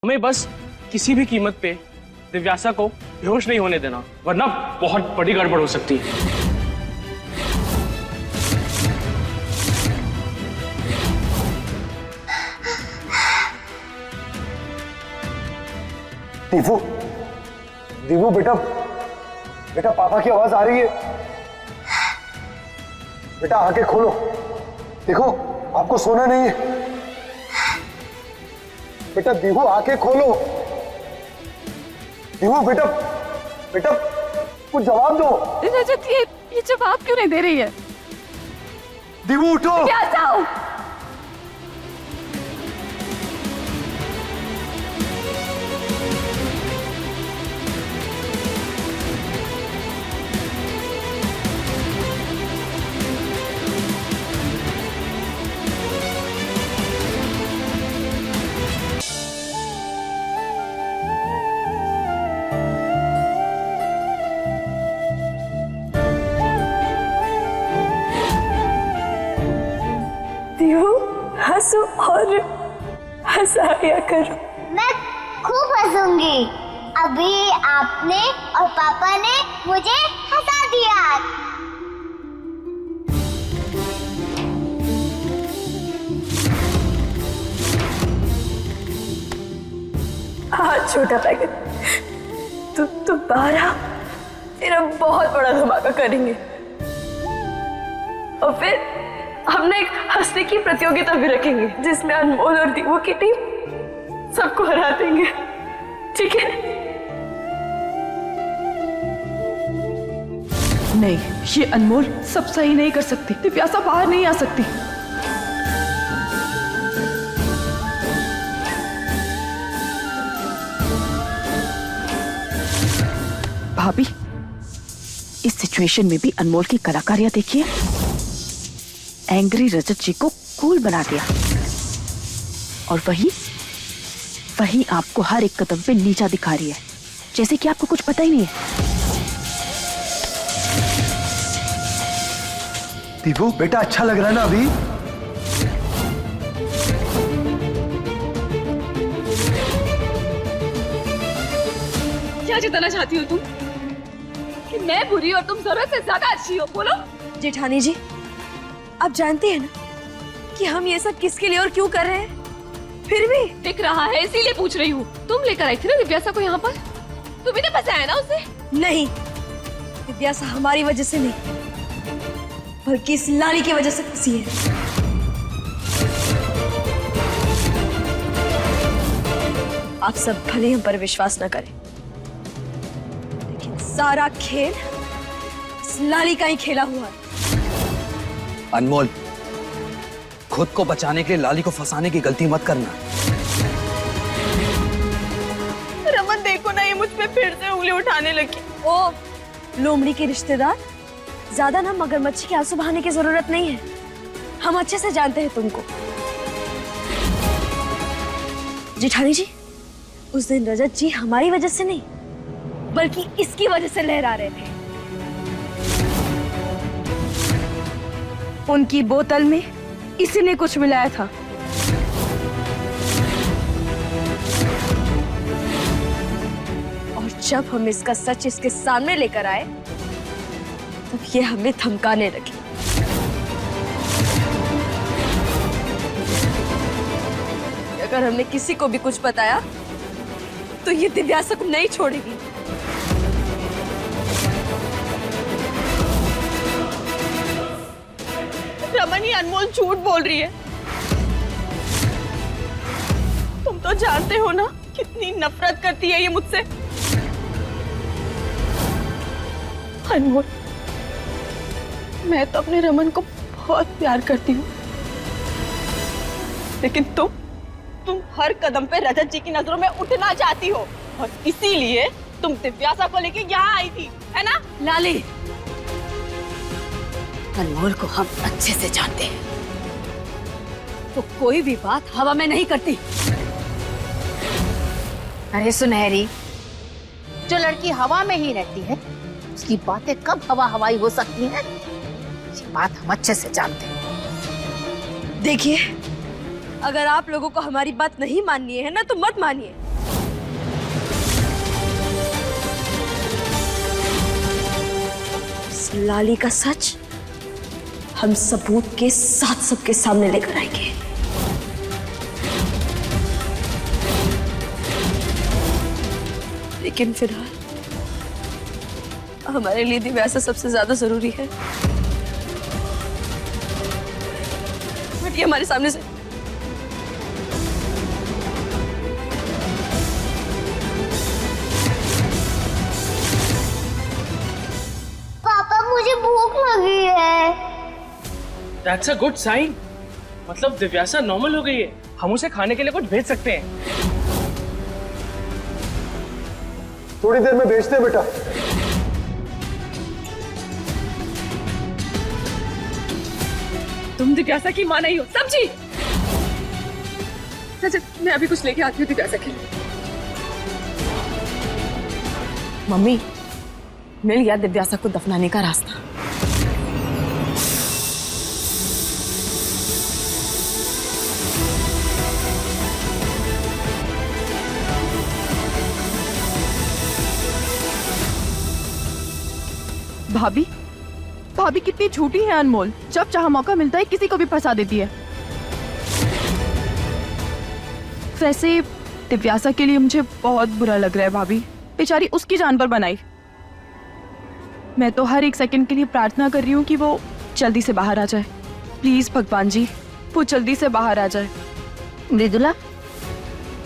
हमें बस किसी भी कीमत पे दिव्यासा को बेहोश नहीं होने देना, वरना बहुत बड़ी गड़बड़ हो सकती है। दीवू, दीवू बेटा, बेटा पापा की आवाज आ रही है। बेटा आंखें खोलो, देखो आपको सोना नहीं है। बेटा दीवू आंखें खोलो। दीवू बेटा, बेटा कुछ जवाब दो। रजत ये जवाब क्यों नहीं दे रही है? दीवू उठो। क्या जाओ? हंसो और हंसाया करो। मैं खूब हंसूंगी। अभी आपने और पापा ने मुझे हंसा दिया। हाँ छोटा पैकेट, तुम दोबारा फिर हम बहुत बड़ा धमाका करेंगे और फिर हमने एक हंसने की प्रतियोगिता भी रखेंगे जिसमें अनमोल और दीवू की टीम सबको हरा देंगे, ठीक है? नहीं, ये अनमोल सब सही नहीं कर सकती। दिव्यासा बाहर नहीं आ सकती। भाभी, इस सिचुएशन में भी अनमोल की कलाकारियां देखिए। एंग्री रजत जी को कूल बना दिया और वही आपको हर एक कदम पे नीचा दिखा रही है, जैसे कि आपको कुछ पता ही नहीं है। दीवू बेटा अच्छा लग रहा है ना अभी? क्या जिताना चाहती हो तुम? कि मैं बुरी और तुम जरूरत से ज्यादा अच्छी हो? बोलो। जेठानी जी, आप जानते हैं ना कि हम ये सब किसके लिए और क्यों कर रहे हैं? फिर भी दिख रहा है, इसीलिए पूछ रही हूँ। तुम लेकर आई थी ना दिव्यासा को यहाँ पर, तुम्ही ने फंसाया ना उसे? नहीं, दिव्यासा हमारी वजह से नहीं बल्कि इस लाली की वजह से फंसी है। आप सब भले हम पर विश्वास न करें, लेकिन सारा खेल इस लाली का ही खेला हुआ है। अनमोल, खुद को बचाने के लिए लाली को फंसाने की गलती मत करना। रमन देखो ना, ये मुझ पे फिर से उंगली उठाने लगी। ओ लोमड़ी के रिश्तेदार, ज्यादा ना मगरमच्छ के आंसू बहाने की जरूरत नहीं है। हम अच्छे से जानते हैं तुमको। जेठानी जी, उस दिन रजत जी हमारी वजह से नहीं बल्कि इसकी वजह से लहरा रहे थे। उनकी बोतल में इसी ने कुछ मिलाया था। और जब हम इसका सच इसके सामने लेकर आए तब ये हमें धमकाने लगी। अगर हमने किसी को भी कुछ बताया तो ये दिव्यासा को नहीं छोड़ेगी। रमन, ये अनमोल झूठ बोल रही है। तुम तो जानते हो ना कितनी नफरत करती है ये मुझसे। अनमोल, मैं तो अपने रमन को बहुत प्यार करती हूँ, लेकिन तुम हर कदम पे रजत जी की नजरों में उठना चाहती हो और इसीलिए तुम दिव्यासा को लेके यहाँ आई थी, है ना? लाली, अनमोल को हम अच्छे से जानते हैं, तो कोई भी बात हवा में नहीं करती। अरे सुनहरी, जो लड़की हवा में ही रहती है उसकी बातें कब हवा हवाई हो सकती हैं? ये बात हम अच्छे से जानते हैं। देखिए, अगर आप लोगों को हमारी बात नहीं माननी है ना तो मत मानिए, लाली का सच हम सबूत के साथ सबके सामने लेकर आएंगे। लेकिन फिलहाल हमारे लिए दिव्यासा सबसे ज्यादा जरूरी है। हटिए हमारे सामने से। पापा मुझे भूख लगी है। That's a good sign. मतलब दिव्यासा नॉर्मल हो गई है, हम उसे खाने के लिए कुछ भेज सकते हैं। थोड़ी देर में भेजते हैं बेटा। तुम दिव्यासा की मां नहीं हो, समझी? अच्छा मैं अभी कुछ लेके आती हूँ दिव्यासा के लिए। मम्मी, मिल गया दिव्यासा को दफनाने का रास्ता। भाभी, भाभी कितनी झूठी है अनमोल। जब चाह मौका मिलता है किसी को भी फंसा देती है। वैसे दिव्यासा के लिए मुझे बहुत बुरा लग रहा है भाभी, बेचारी उसकी जान पर बनाई। मैं तो हर एक सेकंड के लिए प्रार्थना कर रही हूँ कि वो जल्दी से बाहर आ जाए। प्लीज भगवान जी, वो जल्दी से बाहर आ जाए। मृदुला,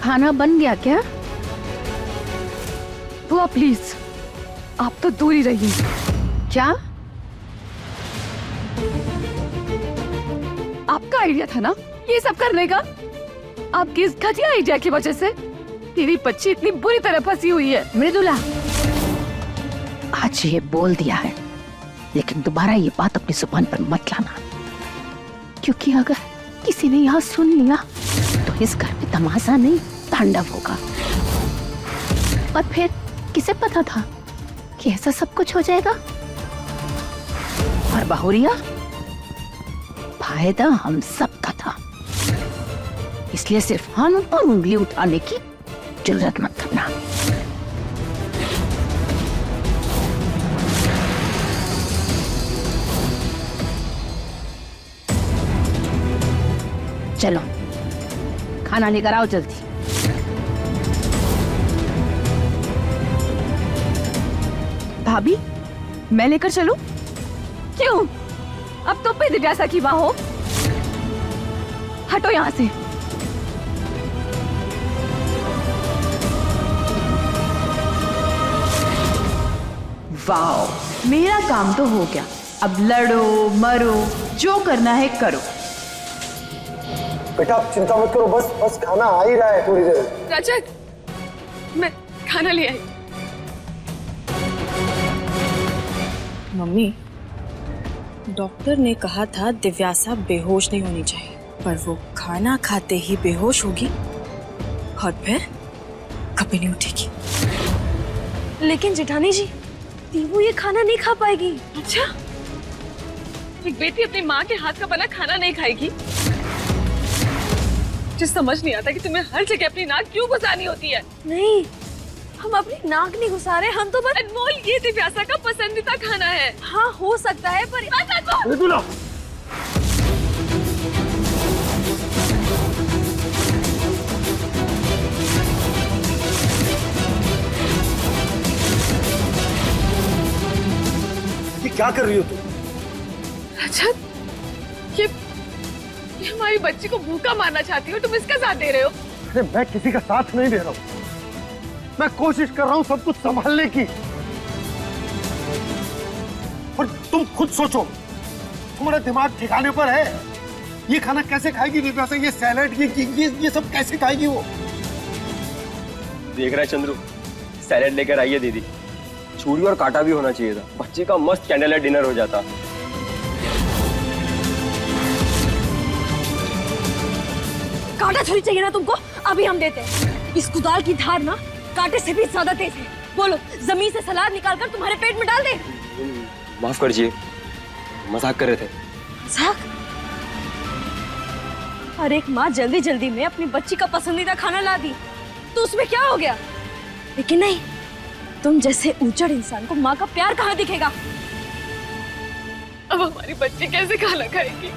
खाना बन गया क्या? बुआ प्लीज, आप तो दूर ही रहिए। क्या? आपका आइडिया था ना ये सब करने का? आपकी इस घटिया आइडिया की वजह से तेरी बच्ची इतनी बुरी तरह फंसी हुई है। मृदुला, आज ये बोल दिया है, लेकिन दोबारा ये बात अपनी जुबान पर मत लाना, क्योंकि अगर किसी ने यहाँ सुन लिया तो इस घर में तमाशा नहीं तांडव होगा। और फिर किसे पता था कि ऐसा सब कुछ हो जाएगा? और बहुरिया, फायदा हम सबका था, इसलिए सिर्फ हम पर उंगली उठाने की जरूरत मत करना। चलो खाना लेकर आओ जल्दी। भाभी, मैं लेकर चलूं? क्यों? अब तो पे दिव्यासा की मां हो। हटो यहाँ से। वाओ, मेरा काम तो हो गया। अब लड़ो मरो, जो करना है करो। बेटा आप चिंता मत करो, बस बस खाना आ ही रहा है थोड़ी देर। रजत, मैं खाना ले आई। मम्मी, डॉक्टर ने कहा था दिव्यासा बेहोश नहीं होनी चाहिए, पर वो खाना खाते ही बेहोश होगी और फिर कभी नहीं उठेगी। लेकिन जेठानी जी, दीवू ये खाना नहीं खा पाएगी। अच्छा, एक बेटी अपनी माँ के हाथ का बना खाना नहीं खाएगी? मुझे समझ नहीं आता कि तुम्हें हर जगह अपनी नाक क्यों घुसानी होती है। नहीं, हम अपनी नाक नहीं घुसा रहे, हम तो बस अनमोल, ये दिव्यासा का पसंदीदा खाना है। हाँ हो सकता है, पर मृदुला, ये क्या कर रही हो तुम? रजत, ये हमारी बच्ची को भूखा मारना चाहती हो, तुम इसका साथ दे रहे हो। अरे मैं किसी का साथ नहीं दे रहा हूँ, मैं कोशिश कर रहा हूँ सब कुछ संभालने की। और तुम खुद सोचो, तुम्हारा दिमाग ठिकाने पर है? ये खाना कैसे खाएगी दिव्यासा? ये सैलेड, ये सब कैसे खाएगी वो? देख रहा है चंद्रू, सैलेड लेकर आइए दीदी। छुरी और कांटा भी होना चाहिए था, बच्चे का मस्त कैंडल लाइट डिनर हो जाता। कांटा छुरी चाहिए ना तुमको? अभी हम देते हैं। इस कुदाल की धार ना कांटे से भी ज्यादा तेज है। बोलो, जमीन से सलाद निकालकर तुम्हारे पेट में डाल दे। माफ करिए, मजाक कर रहे थे। मजाक? हर एक माँ जल्दी जल्दी में अपनी बच्ची का पसंदीदा खाना ला दी तो उसमें क्या हो गया? लेकिन नहीं, तुम जैसे ऊचड़ इंसान को माँ का प्यार कहाँ दिखेगा? अब हमारी बच्ची कैसे खाना खाएगी?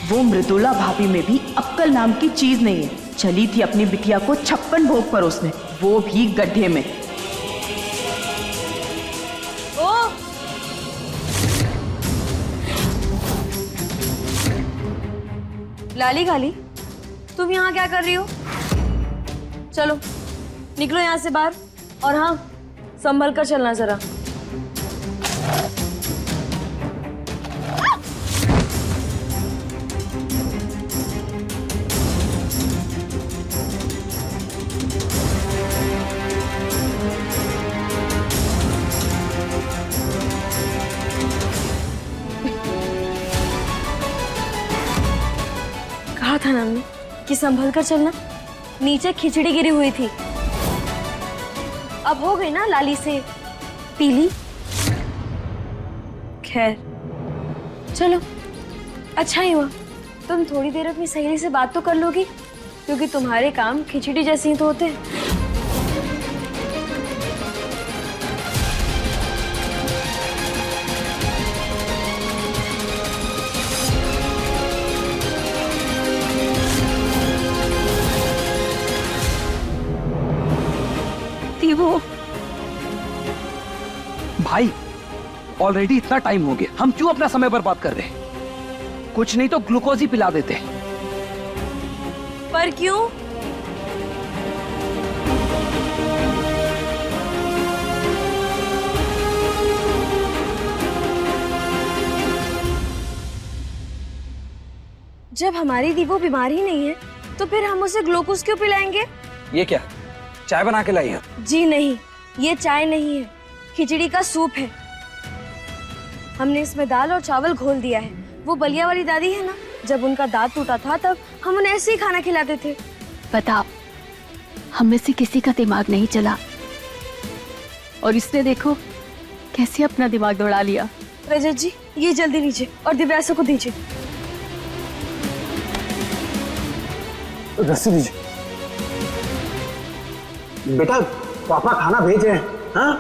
वो मृदुला भाभी में भी अक्कल नाम की चीज नहीं है। चली थी अपनी बिटिया को 56 भोग परोसने, वो भी गड्ढे में। ओ लाली गाली, तुम यहाँ क्या कर रही हो? चलो निकलो यहाँ से बाहर, और हाँ संभल कर चलना जरा। कहा था ना हमने कि संभल कर चलना। नीचे खिचड़ी गिरी हुई थी, अब हो गई ना लाली से पीली। खैर चलो, अच्छा ही हुआ तुम थोड़ी देर अपनी सहेली से बात तो कर लोगी, क्योंकि तुम्हारे काम खिचड़ी जैसे ही तो होते हैं। वो भाई ऑलरेडी इतना टाइम हो गया, हम क्यों अपना समय बर्बाद कर रहे हैं? कुछ नहीं तो ग्लूकोज ही पिला देते। पर क्यों? जब हमारी दीवो बीमार ही नहीं है तो फिर हम उसे ग्लूकोज क्यों पिलाएंगे? ये क्या चाय बना के लाई है? जी नहीं, ये चाय नहीं है, खिचड़ी का सूप है। हमने इसमें दाल और चावल घोल दिया है। वो बलिया वाली दादी है ना, जब उनका दांत टूटा था तब हम उन्हें ऐसे ही खाना खिलाते थे। बताओ, हम में से किसी का दिमाग नहीं चला और इसने देखो कैसे अपना दिमाग दौड़ा लिया। रजत जी, ये जल्दी लीजिए और दिव्यासा को दीजिए। रस्सी दीजिए। बेटा पापा खाना भेजे हैं। हाँ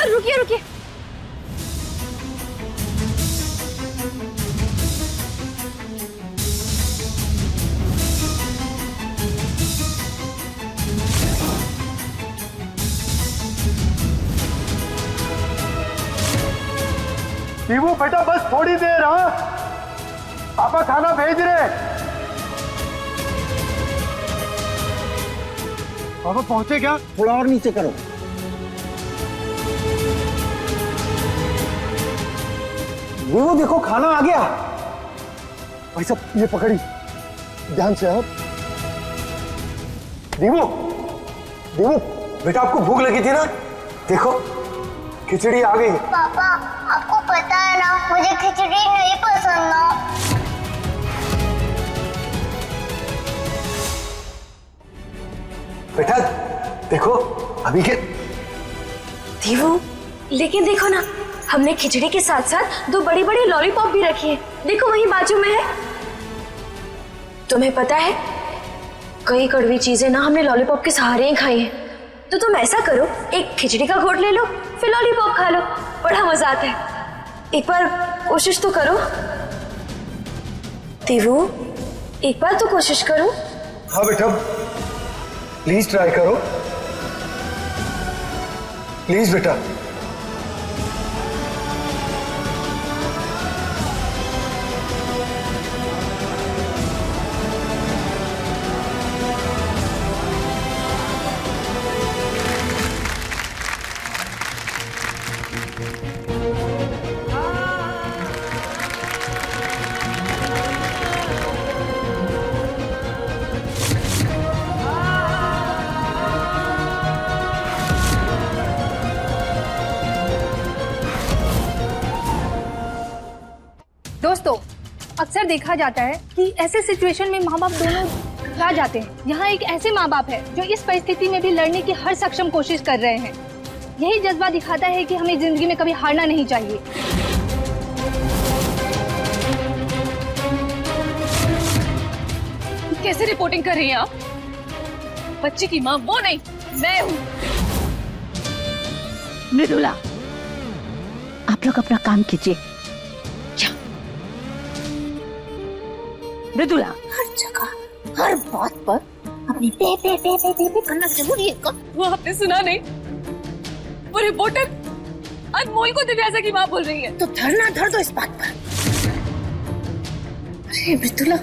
रुकिए रुकिए, दीवू बेटा बस थोड़ी देर। हाँ पापा खाना भेज रहे। पापा पहुंचे क्या? थोड़ा और नीचे करो। दीवू देखो खाना आ गया। भाई साहब ये पकड़ी, ध्यान से। आप दीवू, दीवू बेटा आपको भूख लगी थी ना, देखो खिचड़ी आ गई। पापा आपको पता है ना मुझे खिचड़ी नहीं पसंद ना। बेटा देखो अभी के। दीवू लेकिन देखो ना, हमने खिचड़ी के साथ साथ 2 बड़ी बड़ी लॉलीपॉप भी रखी है। देखो वहीं बाजू में है। तुम्हें पता है कई कड़वी चीजें ना हमने लॉलीपॉप के सहारे ही खाई हैं। तो तुम ऐसा करो, एक खिचड़ी का घोट ले लो फिर लॉलीपॉप खा लो, बड़ा मजा आता है। एक बार कोशिश तो करो। देवू, एक बार तो कोशिश करो। हाँ बेटा, प्लीज ट्राई करो, प्लीज बेटा। दोस्तों, अक्सर देखा जाता है कि ऐसे सिचुएशन में माँ बाप दोनों घबरा जाते हैं। यहाँ एक ऐसे माँ बाप है जो इस परिस्थिति में भी लड़ने की हर सक्षम कोशिश कर रहे हैं। यही जज्बा दिखाता है कि हमें जिंदगी में कभी हारना नहीं चाहिए। कैसे रिपोर्टिंग कर रही हैं आप? बच्चे की माँ वो नहीं, मैं हूँ। मृदुला, आप लोग अपना काम कीजिए। मृदुला, हर जगह हर बात पर अपनी पे करना जरूरी है। वो आपने सुना नहीं? वो रिपोर्टर अनमोल को दिव्यासा की माँ बोल रही है। तो धरना धर दो इस बात पर। अरे मृदुला,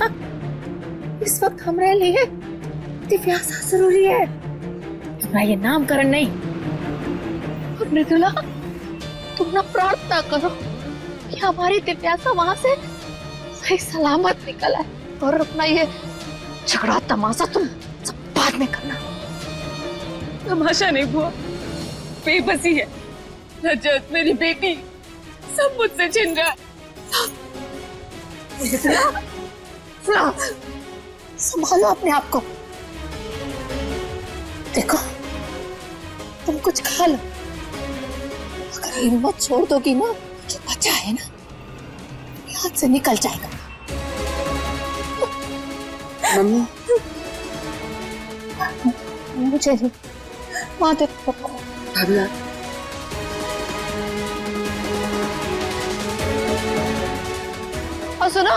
इस वक्त हमारे लिए दिव्यासा जरूरी है, तुम्हारा ये नामकरण नहीं। और मृदुला, तुम ना प्रार्थना करो कि हमारी दिव्यासा वहां से सही सलामत निकल आए, और अपना ये झगड़ा तमाशा तुम सब बाद में करना। तमाशा नहीं बुआ, बेबसी है। रजत, मेरी बेटी, सब मुझसे छिन रहा है। संभालो अपने आप को। देखो, तुम कुछ खा लो। अगर हिम्मत छोड़ दोगी ना, जो बचा है ना, हाथ से निकल जाएगा। मम्मी, मुझे नहीं, माँ देख पक्को। और सुनो,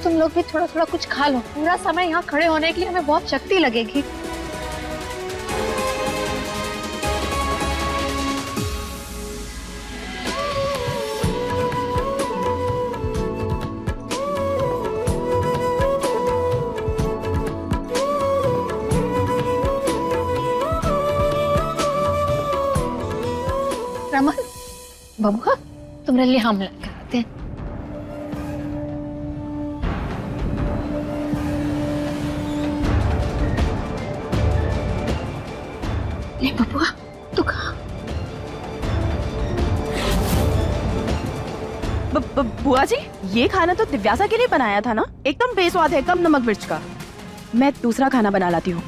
तुम लोग भी थोड़ा थोड़ा कुछ खा लो। पूरा समय यहाँ खड़े होने के लिए हमें बहुत शक्ति लगेगी। रमन, बबुआ, तुम्हारे लिए हम लेकर आते हैं। ले बबुआ, तू खा। बुआ जी, ये खाना तो दिव्यासा के लिए बनाया था ना? एकदम बेस्वाद है, कम नमक मिर्च का। मैं दूसरा खाना बना लाती हूँ।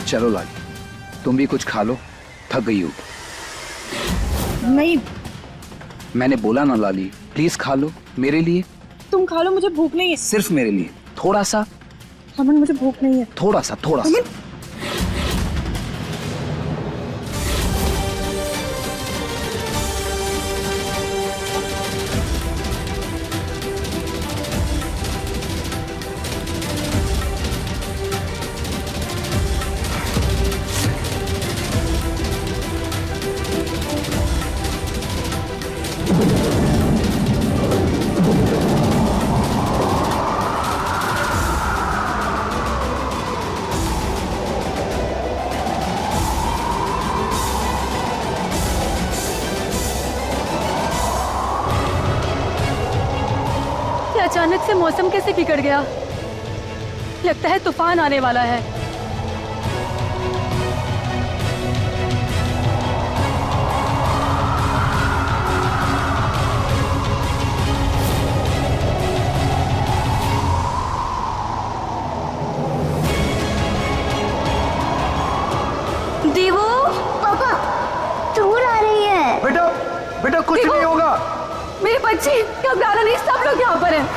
चलो लाली, तुम भी कुछ खा लो, थक गई हो। नहीं, मैंने बोला ना लाली, प्लीज खा लो मेरे लिए। तुम खा लो, मुझे भूख नहीं है। सिर्फ मेरे लिए, थोड़ा सा। अमन, मुझे भूख नहीं है। थोड़ा सा, थोड़ा सा। अचानक से मौसम कैसे बिगड़ गया? लगता है तूफान आने वाला है। दीवू, पापा, दूर आ रही है। बेटा, बेटा कुछ नहीं होगा। मेरे बच्चे, घबराना नहीं, सब लोग यहाँ पर हैं।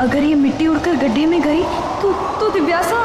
अगर ये मिट्टी उड़कर गड्ढे में गई तो दिव्यासा